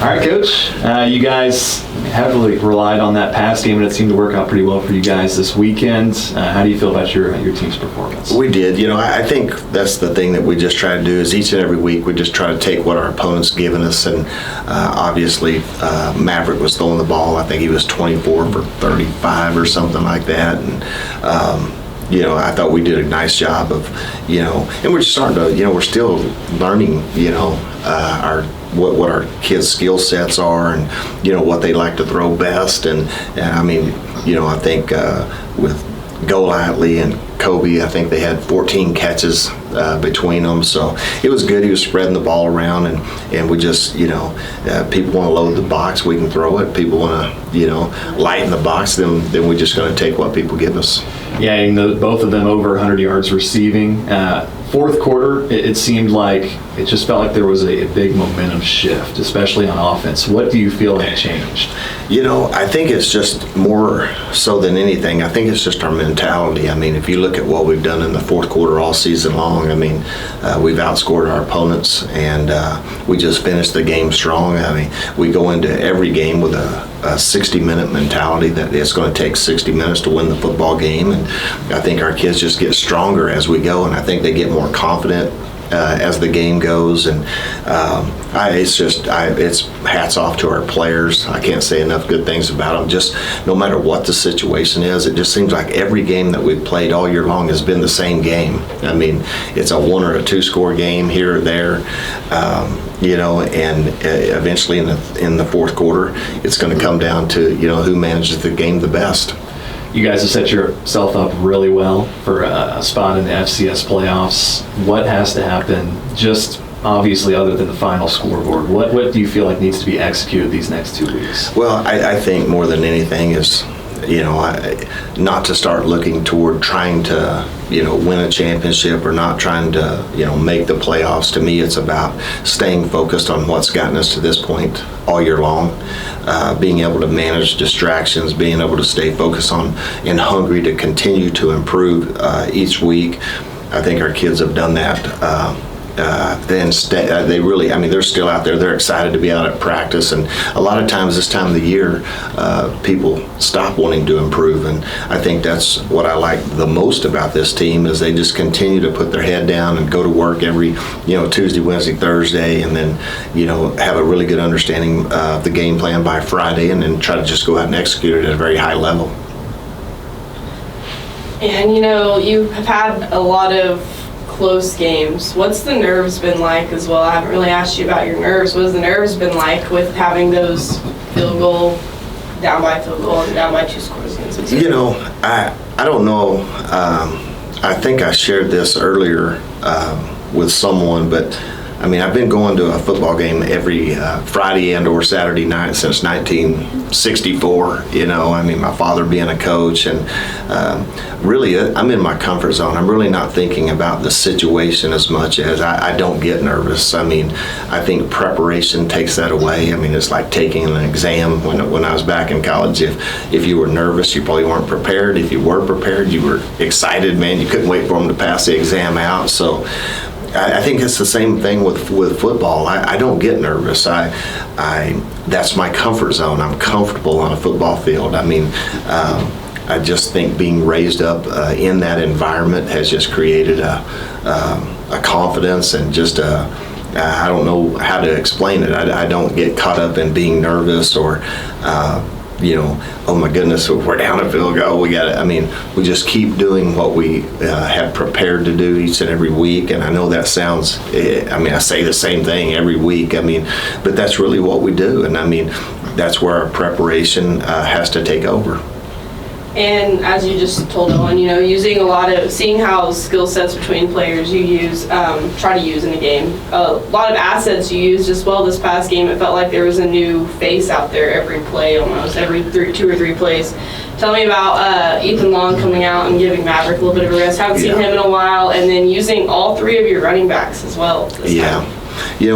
All right, Coach. You guys heavily relied on that pass game, and it seemed to work out pretty well for you guys this weekend. How do you feel about your team's performance? We did. I think that's the thing that we just try to do is each and every week we just try to take what our opponent's given us, and obviously Maverick was throwing the ball. I think he was 24 for 35 or something like that, and I thought we did a nice job of, and we're starting to, we're still learning, what our kids' skill sets are, and what they like to throw best, and I mean, I think with Golightly and Kobe, I think they had 14 catches between them, so it was good. He was spreading the ball around, and we just, people want to load the box, we can throw it. People want to, lighten the box, then we're just going to take what people give us. Yeah, and both of them over 100 yards receiving. Fourth quarter, it seemed like, it just felt like there was a big momentum shift, especially on offense. What do you feel like changed? I think it's just more so than anything, I think it's just our mentality. I mean, if you look at what we've done in the fourth quarter all season long, I mean, we've outscored our opponents, and we just finished the game strong. I mean, we go into every game with a 60-minute mentality that it's going to take 60 minutes to win the football game, and I think our kids just get stronger as we go, and I think they get more confident as the game goes, and it's hats off to our players. I can't say enough good things about them. Just no matter what the situation is, it just seems like every game that we've played all year long has been the same game. I mean, it's a 1 or a 2 score game here or there, and eventually in the fourth quarter, it's going to come down to who manages the game the best. You guys have set yourself up really well for a spot in the FCS playoffs. What has to happen, just obviously other than the final scoreboard? What do you feel like needs to be executed these next 2 weeks? Well, I think more than anything is, not to start looking toward trying to, win a championship or not trying to, make the playoffs. To me, it's about staying focused on what's gotten us to this point all year long, being able to manage distractions, being able to stay focused on and hungry to continue to improve each week. I think our kids have done that. They really, they're still out there. They're excited to be out at practice, and a lot of times this time of the year, people stop wanting to improve, and I think that's what I like the most about this team is they just continue to put their head down and go to work every, Tuesday, Wednesday, Thursday, and then, have a really good understanding of the game plan by Friday, and then try to just go out and execute it at a very high level. And, you have had a lot of close games. What's the nerves been like as well? I haven't really asked you about your nerves. What has the nerves been like with having those down by field goal and down by 2 scores against the team? I don't know. I think I shared this earlier with someone, but I've been going to a football game every Friday and or Saturday night since 1964, my father being a coach, and really I'm in my comfort zone. I'm really not thinking about the situation as much as I don't get nervous. I think preparation takes that away. It's like taking an exam. When I was back in college, if you were nervous, you probably weren't prepared. If you were prepared, you were excited, man. You couldn't wait for them to pass the exam out. So I think it's the same thing with football. I don't get nervous. That's my comfort zone. I'm comfortable on a football field. I just think being raised up in that environment has just created a confidence and just I don't know how to explain it. I don't get caught up in being nervous or oh my goodness, we're down a field goal. We got it. We just keep doing what we have prepared to do each and every week. And I know that sounds, I say the same thing every week. But that's really what we do. And that's where our preparation has to take over. And as you just told Owen, seeing how skill sets between players you use, try to use in a game. A lot of assets you used as well this past game. It felt like there was a new face out there every play, almost every 2 or 3 plays. Tell me about Ethan Long coming out and giving Maverick a little bit of a rest. Haven't seen him in a while, and then using all 3 of your running backs as well this time. We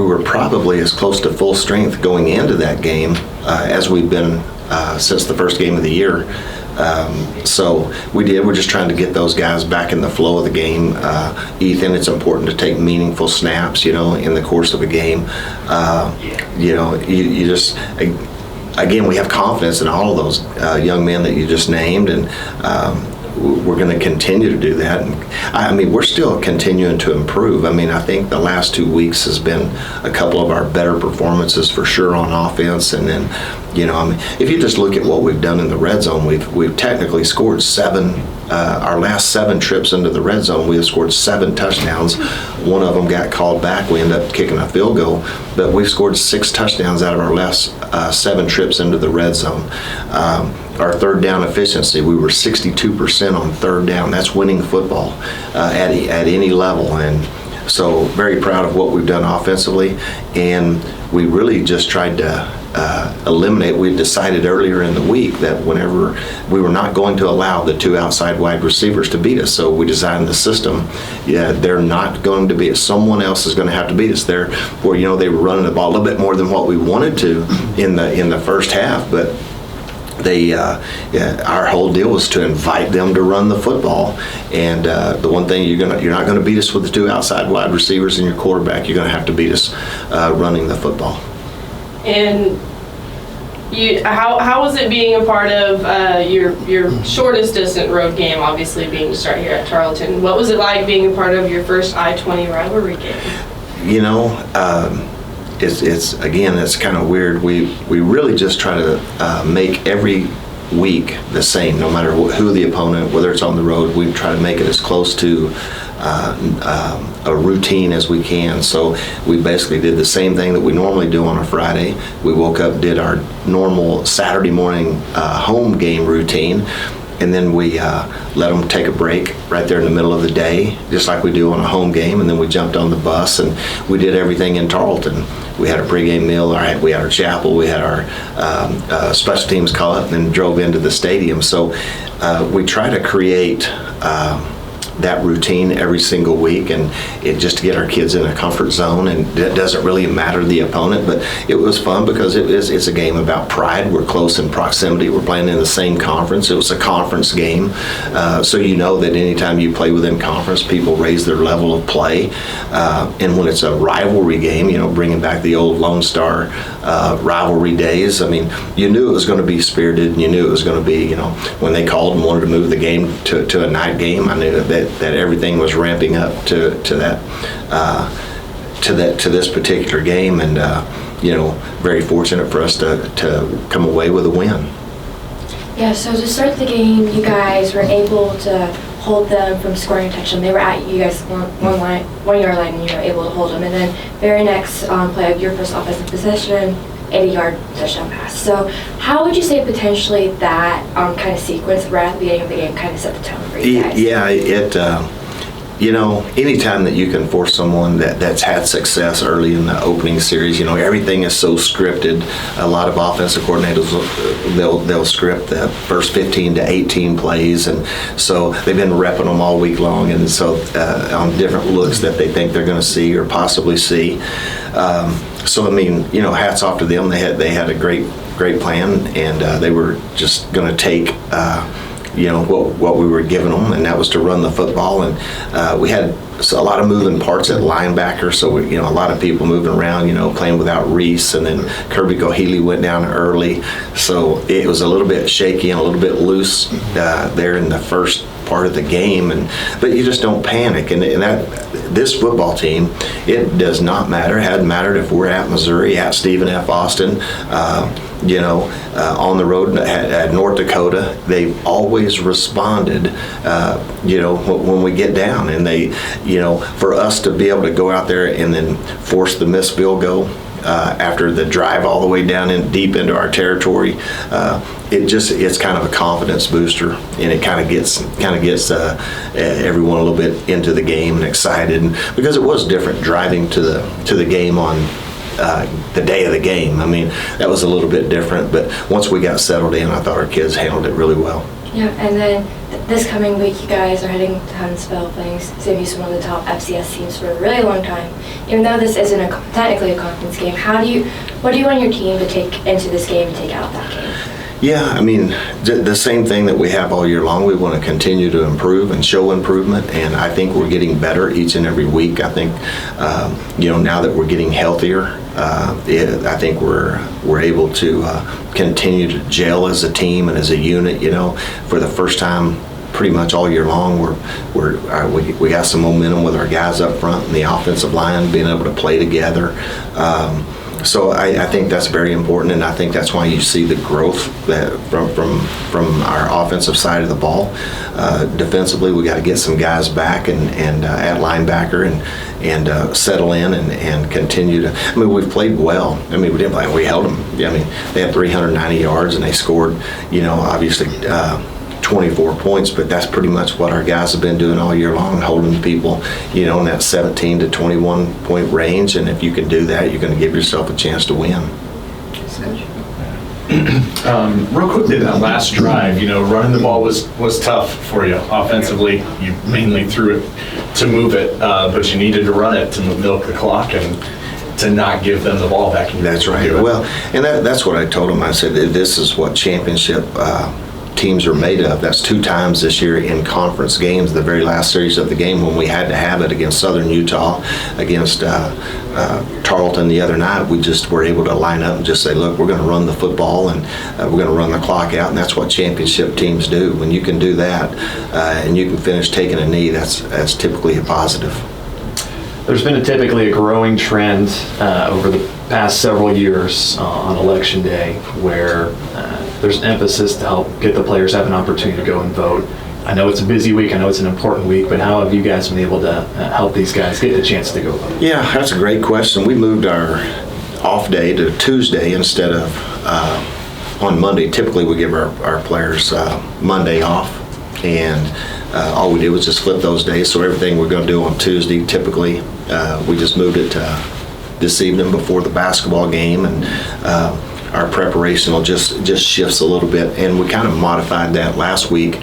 were probably as close to full strength going into that game as we've been since the first game of the year. So we're just trying to get those guys back in the flow of the game. Ethan, it's important to take meaningful snaps, in the course of a game. You just, again, we have confidence in all of those young men that you just named, and we're going to continue to do that. And we're still continuing to improve. I think the last 2 weeks has been a couple of our better performances for sure on offense. And then, if you just look at what we've done in the red zone, we've technically scored our last 7 trips into the red zone, we have scored 7 touchdowns. One of them got called back. We ended up kicking a field goal, but we've scored 6 touchdowns out of our last 7 trips into the red zone. Our third down efficiency, we were 62% on third down. That's winning football at any level. And so very proud of what we've done offensively. And we really just tried to eliminate. We decided earlier in the week that whenever we were not going to allow the 2 outside wide receivers to beat us, so we designed the system. They're not going to beat us. Someone else is going to have to beat us. They were running the ball a little bit more than what we wanted to in the first half, but our whole deal was to invite them to run the football. And the one thing you're not going to beat us with the 2 outside wide receivers and your quarterback. You're going to have to beat us running the football. And how was it being a part of your shortest distance road game, obviously being to start here at Tarleton? What was it like being a part of your first I-20 rivalry game? It's kind of weird. We really just try to make every week the same, no matter who the opponent, whether it's on the road. We try to make it as close to a routine as we can. So we basically did the same thing that we normally do on a Friday. We woke up, did our normal Saturday morning home game routine, and then we let them take a break right there in the middle of the day, just like we do on a home game, and then we jumped on the bus and we did everything in Tarleton. We had a pregame meal, we had our chapel, we had our special teams call it, and then drove into the stadium. So we try to create that routine every single week, and it just to get our kids in a comfort zone. And it doesn't really matter the opponent, but it was fun because it's a game about pride. We're close in proximity. We're playing in the same conference. It was a conference game, so that anytime you play within conference, people raise their level of play. And when it's a rivalry game, bringing back the old Lone Star rivalry days, you knew it was going to be spirited, and you knew it was going to be, when they called and wanted to move the game to a night game, I knew that everything was ramping up to this particular game, and very fortunate for us to come away with a win. Yeah, so to start the game, you guys were able to hold them from scoring a touchdown. They were at you guys 1 yard line, and you were able to hold them. And then very next play of your first offensive possession, 80-yard touchdown pass. So how would you say potentially that kind of sequence right at the beginning of the game kind of set the tone for you guys? Yeah, anytime that you can force someone that's had success early in the opening series, everything is so scripted. A lot of offensive coordinators, they'll script the first 15 to 18 plays, and so they've been repping them all week long, and so on different looks that they think they're going to see or possibly see. So hats off to them. They had a great plan, and they were just going to take what we were giving them, and that was to run the football. And we had a lot of moving parts at linebacker, so a lot of people moving around, playing without Reese, and then Kirby Cohealy went down early, so it was a little bit shaky and a little bit loose there in the first part of the game, but you just don't panic. And this football team, it does not matter. It hadn't mattered if we're at Missouri, at Stephen F. Austin, on the road at North Dakota. They've always responded, when we get down, and they, for us to be able to go out there and then force the missed field goal after the drive all the way down in deep into our territory, it's kind of a confidence booster, and it kind of gets everyone a little bit into the game and excited, because it was different driving to the game on the day of the game. That was a little bit different, but once we got settled in, I thought our kids handled it really well. Yeah, and then this coming week, you guys are heading to Huntsville, playing CMU's one of the top FCS teams for a really long time. Even though this isn't technically a conference game, what do you want your team to take into this game and take out of that game? Yeah, I mean, the same thing that we have all year long. We want to continue to improve and show improvement, and I think we're getting better each and every week. I think, now that we're getting healthier, I think we're able to continue to gel as a team and as a unit. For the first time, pretty much all year long, we got some momentum with our guys up front and the offensive line being able to play together. So I think that's very important, and I think that's why you see the growth that from our offensive side of the ball. Defensively, we got to get some guys back and at linebacker and settle in and continue to. I mean, we've played well. I mean, we didn't play. We held them. I mean, they had 390 yards and they scored. Obviously. 24 points, but that's pretty much what our guys have been doing all year long, holding people, in that 17 to 21 point range. And if you can do that, you're going to give yourself a chance to win. Real quickly, that last drive, running the ball was tough for you offensively. You mainly threw it to move it, but you needed to run it to milk the clock and to not give them the ball back. That's right. Well, and that's what I told them. I said, this is what championship teams are made of. That's 2 times this year in conference games, the very last series of the game when we had to have it against Southern Utah, against Tarleton the other night. We just were able to line up and just say, look, we're going to run the football and we're going to run the clock out, and that's what championship teams do. When you can do that and you can finish taking a knee, that's typically a positive. There's been typically a growing trend over the past several years on Election Day where there's an emphasis to help get the players have an opportunity to go and vote. I know it's a busy week, I know it's an important week, but how have you guys been able to help these guys get a chance to go vote? Yeah, that's a great question. We moved our off day to Tuesday instead of on Monday. Typically we give our players Monday off, and all we did was just flip those days. So everything we're going to do on Tuesday, typically we just moved it to this evening before the basketball game, and our preparation will just shifts a little bit, and we kind of modified that last week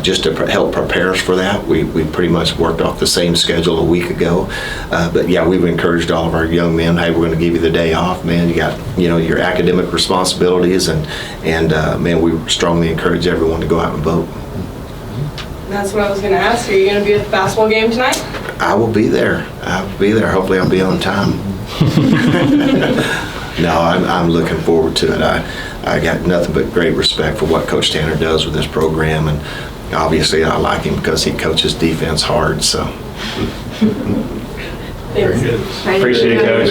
just to help prepare us for that. We pretty much worked off the same schedule a week ago, but yeah, we've encouraged all of our young men, hey, we're going to give you the day off, man. You got your academic responsibilities, and man, we strongly encourage everyone to go out and vote. That's what I was going to ask. Are you going to be at the basketball game tonight? I will be there. Hopefully I'll be on time. No, I'm looking forward to it. I got nothing but great respect for what Coach Tanner does with this program, and obviously I like him because he coaches defense hard. So. Thanks. Appreciate it, Coach.